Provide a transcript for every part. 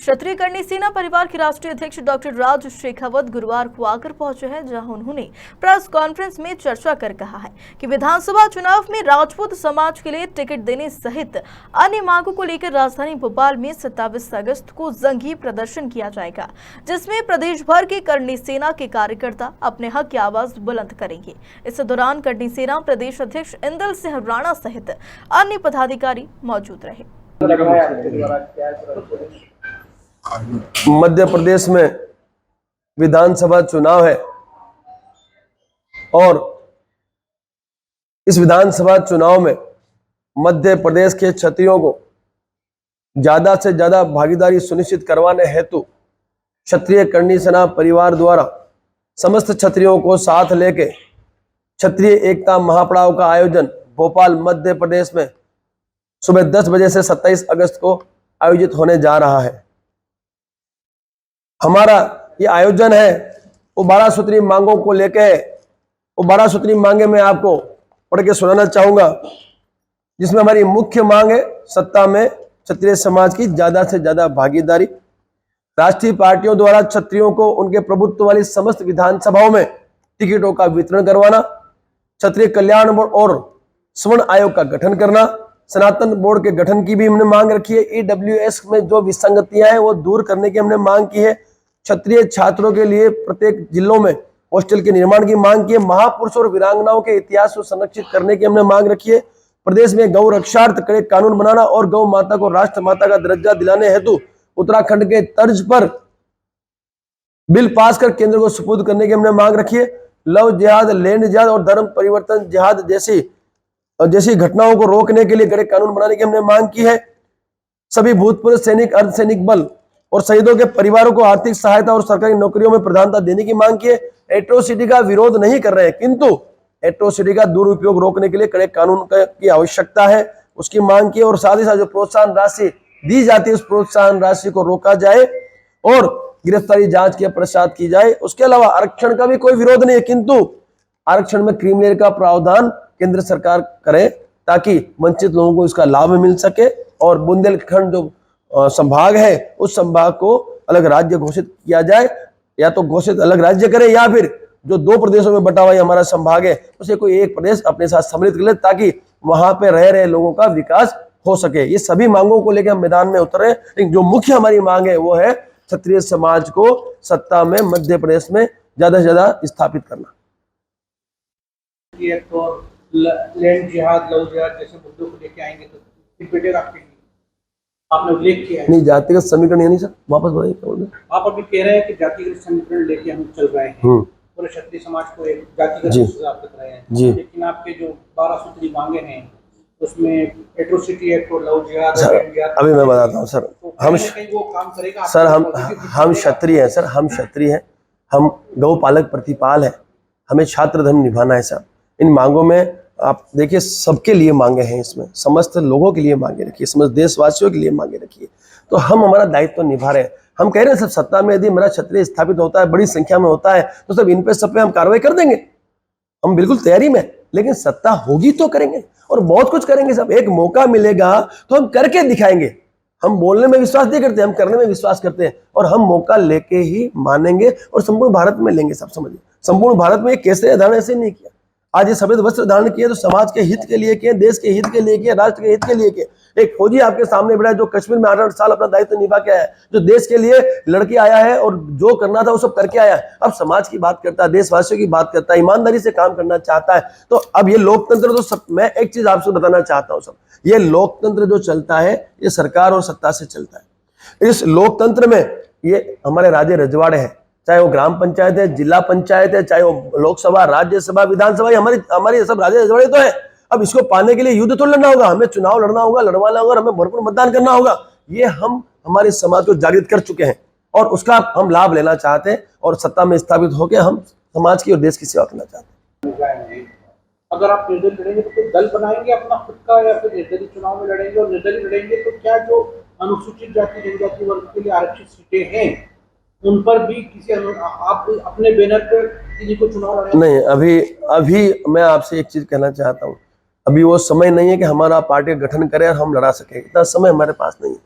क्षत्रिय करणी सेना परिवार के राष्ट्रीय अध्यक्ष डॉक्टर राज शेखावत गुरुवार को आकर पहुंचे हैं, जहां उन्होंने प्रेस कॉन्फ्रेंस में चर्चा कर कहा है कि विधानसभा चुनाव में राजपूत समाज के लिए टिकट देने सहित अन्य मांगों को लेकर राजधानी भोपाल में 27 अगस्त को जंगी प्रदर्शन किया जाएगा, जिसमें प्रदेश भर के करणी सेना के कार्यकर्ता अपने हक की आवाज बुलंद करेंगे। इस दौरान करणी सेना प्रदेश अध्यक्ष इंदल सिंह राणा सहित अन्य पदाधिकारी मौजूद रहे। मध्य प्रदेश में विधानसभा चुनाव है और इस विधानसभा चुनाव में मध्य प्रदेश के क्षत्रियों को ज्यादा से ज्यादा भागीदारी सुनिश्चित करवाने हेतु क्षत्रिय करणी सेना परिवार द्वारा समस्त क्षत्रियों को साथ लेके क्षत्रिय एकता महापड़ाव का आयोजन भोपाल मध्य प्रदेश में सुबह 10 बजे से 27 अगस्त को आयोजित होने जा रहा है। हमारा ये आयोजन है वो 12 सूत्री मांगों को लेके है। वो 12 सूत्री मांगे मैं आपको पढ़ के सुनाना चाहूंगा, जिसमें हमारी मुख्य मांग है सत्ता में क्षत्रिय समाज की ज्यादा से ज्यादा भागीदारी, राष्ट्रीय पार्टियों द्वारा क्षत्रियों को उनके प्रभुत्व वाली समस्त विधानसभाओं में टिकटों का वितरण करवाना, क्षत्रिय कल्याण बोर्ड और स्वर्ण आयोग का गठन करना, सनातन बोर्ड के गठन की भी हमने मांग रखी है, ईडब्ल्यूएस में जो विसंगतियां हैं वो दूर करने की हमने मांग की है, क्षत्रिय छात्रों के लिए प्रत्येक जिलों में हॉस्टल के निर्माण की मांग की है, महापुरुषों और वीरांगनाओं के इतिहास को संरक्षित करने की हमने मांग रखी है, प्रदेश में गौ रक्षार्थ कड़े कानून बनाना और गौ माता को राष्ट्र माता का दर्जा दिलाने हेतु उत्तराखंड के तर्ज पर बिल पास कर केंद्र को सुपुर्द करने की हमने मांग रखी है, लव जिहाद, लैंड जिहाद और धर्म परिवर्तन जिहाद जैसी घटनाओं को रोकने के लिए कड़े कानून बनाने की हमने मांग की है, सभी भूतपूर्व सैनिक, अर्धसैनिक बल और शहीदों के परिवारों को आर्थिक सहायता और सरकारी नौकरियों में प्रधानता देने की मांग की है। एट्रोसिटी का विरोध नहीं कर रहे हैं, किंतु एट्रोसिटी का दुरुपयोग रोकने के लिए कड़े कानून की आवश्यकता है, उसकी मांग की है। और साथ ही साथ जो प्रोत्साहन राशि दी जाती है उस प्रोत्साहन राशि को रोका जाए और गिरफ्तारी जांच के पश्चात की जाए। उसके अलावा आरक्षण का भी कोई विरोध नहीं है, किंतु आरक्षण में क्रीमी लेयर का प्रावधान केंद्र सरकार करे ताकि वंचित लोगों को इसका लाभ मिल सके और बुंदेलखंड जो संभाग है उस संभाग को अलग राज्य घोषित किया जाए, या तो घोषित अलग राज्य करे या फिर जो 2 प्रदेशों में बटा हुआ हमारा संभाग है उसे कोई एक प्रदेश अपने साथ सम्मिलित कर ले ताकि वहां पे रह रहे लोगों का विकास हो सके। ये सभी मांगों को लेकर हम मैदान में उतरे, लेकिन जो मुख्य हमारी मांग है वो है क्षत्रिय समाज को सत्ता में मध्य प्रदेश में ज्यादा से ज्यादा स्थापित करना। लैंड जिहाद, लव जिहाद जैसे मुद्दों को लेके आएंगे तो बेटे आपने उल्लेख किया है। नहीं, जातिगत समीकरण नहीं सर, वापस बताइए। आप अभी कह रहे हैं कि जातिगत समीकरण लेके हम चल रहे हैं, पूरे क्षत्रिय समाज को एक जातिगत हिसाब रख रहे हैं, लेकिन आपके जो 12 सूत्री मांगे हैं उसमें एट्रोसिटी एक्ट और लव जिहाद, अभी मैं बताता हूँ सर, तो वो काम करेगा सर, हम क्षत्रिय हैं सर, हम क्षत्रिय हैं, हम गौपालक प्रतिपाल है, हमें छात्र धर्म निभाना है सर। इन मांगों में आप देखिए सबके लिए मांगे हैं, इसमें समस्त लोगों के लिए मांगे रखिए, समस्त देशवासियों के लिए मांगे रखिए, तो हम हमारा दायित्व निभा रहे हैं। हम कह रहे हैं सब सत्ता में यदि मेरा क्षत्रिय स्थापित होता है, बड़ी संख्या में होता है, तो सब इन पे सब पे हम कार्रवाई कर देंगे, हम बिल्कुल तैयारी में, लेकिन सत्ता होगी तो करेंगे और बहुत कुछ करेंगे सब। एक मौका मिलेगा तो हम करके दिखाएंगे। हम बोलने में विश्वास नहीं करते, हम करने में विश्वास करते हैं और हम मौका लेके ही मानेंगे और संपूर्ण भारत में लेंगे। सब समझिए, संपूर्ण भारत में केसरी धारण ऐसे नहीं किया, आज ये सफेद वस्त्र धारण किए तो समाज के हित के लिए किए, देश के हित के लिए किए, राष्ट्र के हित के लिए किए। एक फौजी आपके सामने बैठा है जो कश्मीर में 8-8 साल अपना दायित्व निभा के आया है, जो देश के लिए लड़के आया है और जो करना था वो सब करके आया है। अब समाज की बात करता है, देशवासियों की बात करता है, ईमानदारी से काम करना चाहता है। तो अब ये लोकतंत्र तो सब, मैं एक चीज आपसे बताना चाहता हूँ, सब ये लोकतंत्र जो चलता है ये सरकार और सत्ता से चलता है। इस लोकतंत्र में ये हमारे राजे रजवाड़े हैं, चाहे वो ग्राम पंचायत है, जिला पंचायत है, चाहे वो लोकसभा, राज्यसभा, विधानसभा, हमारी सब राजे रजवाड़े तो है। अब इसको पाने के लिए युद्ध तो लड़ना होगा, हमें चुनाव लड़ना होगा, लड़वाना होगा और हमें भरपूर मतदान करना होगा। ये हम हमारे समाज को जागृत कर चुके हैं और उसका हम लाभ लेना चाहते हैं और सत्ता में स्थापित होकर हम समाज की और देश की सेवा करना चाहते हैं। अगर आप निर्दलीय लड़ेंगे तो कोई दल बनाएंगे अपना खुद का, या फिर निर्दलीय चुनाव में लड़ेंगे? और निर्दलीय लड़ेंगे तो क्या जो अनुसूचित जाति जनजाति वर्ग के लिए आरक्षित सीटें हैं उन पर भी किसी आप अपने बैनर पर किसी को चुनाव लड़ेंगे? नहीं, अभी मैं आपसे एक चीज कहना चाहता हूँ, अभी वो समय नहीं है कि हमारा पार्टी का गठन करे और हम लड़ा सके, इतना समय हमारे पास नहीं है।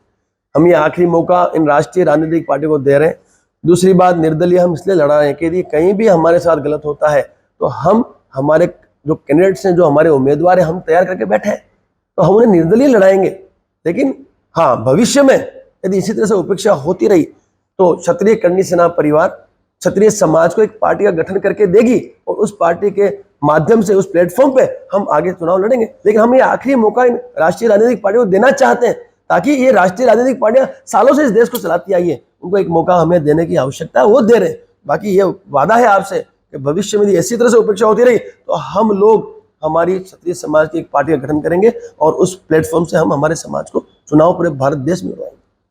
हम ये आखिरी मौका इन राष्ट्रीय राजनीतिक पार्टियों को दे रहे हैं। दूसरी बात, निर्दलीय हम इसलिए लड़ा रहे हैं कि यदि कहीं भी हमारे साथ गलत होता है तो हम हमारे जो कैंडिडेट्स हैं, जो हमारे उम्मीदवार हैं, हम तैयार करके बैठे हैं, तो हम उन्हें निर्दलीय लड़ाएंगे। लेकिन हाँ, भविष्य में यदि इसी तरह से उपेक्षा होती रही तो क्षत्रिय करणी सेना परिवार क्षत्रिय समाज को एक पार्टी का गठन करके देगी और उस पार्टी के माध्यम से, उस प्लेटफॉर्म पे हम आगे चुनाव लड़ेंगे। लेकिन हम ये आखिरी मौका इन राष्ट्रीय राजनीतिक पार्टियों को देना चाहते हैं ताकि ये राष्ट्रीय राजनीतिक पार्टियां सालों से इस देश को चलाती आई है, उनको एक मौका हमें देने की आवश्यकता है, वो दे रहे हैं। बाकी ये वादा है आपसे कि भविष्य में यदि ऐसी तरह से उपेक्षा होती रही तो हम लोग हमारी क्षत्रिय समाज की एक पार्टी का गठन करेंगे और उस प्लेटफॉर्म से हम हमारे समाज को चुनाव पूरे भारत देश में करवाएंगे।